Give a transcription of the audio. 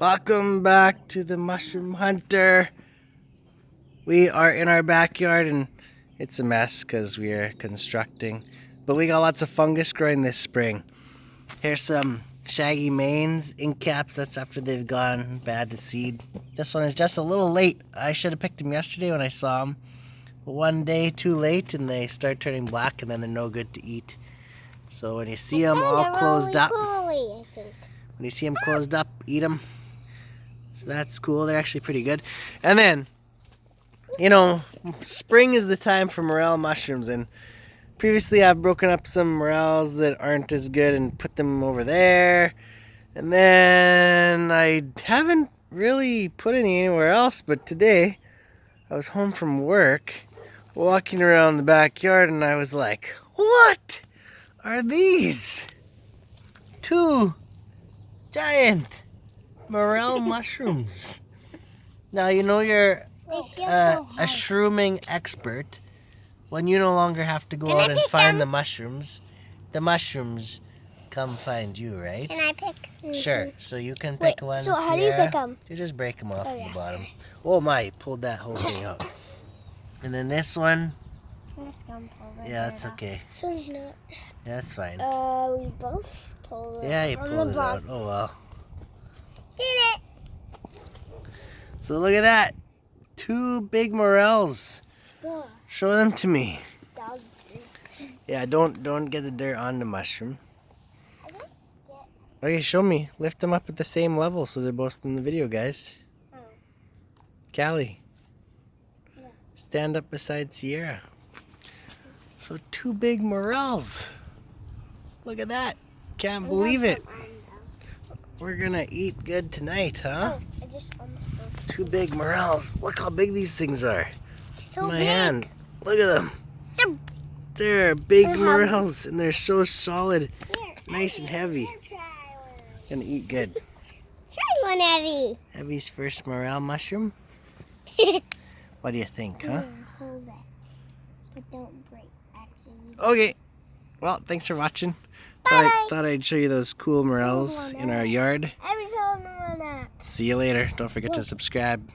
Welcome back to the Mushroom Hunter. We are in our backyard and it's a mess because we are constructing. But we got lots of fungus growing this spring. Here's some shaggy mains, ink caps. That's after they've gone bad to seed. This one is just a little late. I should have picked them yesterday when I saw them. But one day too late and they start turning black and then they're no good to eat. So when you see them all closed up, when you see them closed up, eat them. So that's cool. They're actually pretty good. And then, you know, spring is the time for morel mushrooms. And previously I've broken up some morels that aren't as good and put them over there. And then I haven't really put any anywhere else. But today I was home from work, walking around the backyard, and I was like, what are these? 2 giant morel mushrooms. Now you know you're a shrooming expert when you no longer have to go out and find the mushrooms come find you, right? Can I pick? Sure, so you can pick one. So how do you pick them? You just break them off the bottom. Oh my, pulled that whole thing out. And then this one. Yeah, that's okay. This one's not. Yeah, that's fine. We both pulled it. Yeah, you pulled it out. Oh well. Did it. So look at that. 2 big morels. Show them to me. Yeah, don't get the dirt on the mushroom. Okay, show me. Lift them up at the same level so they're both in the video, guys. Callie. Stand up beside Sierra. So 2 big morels. Look at that. Can't believe it. We're gonna eat good tonight, huh? I just almost broke. 2 big morels. Look how big these things are. So In my big. hand. Look at them. They're big morels and they're so solid. Nice and heavy. Gonna eat good. Try one, Evie. Evie's first morel mushroom. What do you think, huh? Hold it. But don't break, actually. Okay. Well, thanks for watching. Thought I'd show you those cool morels in our yard. Every time I want that. See you later. Don't forget to subscribe.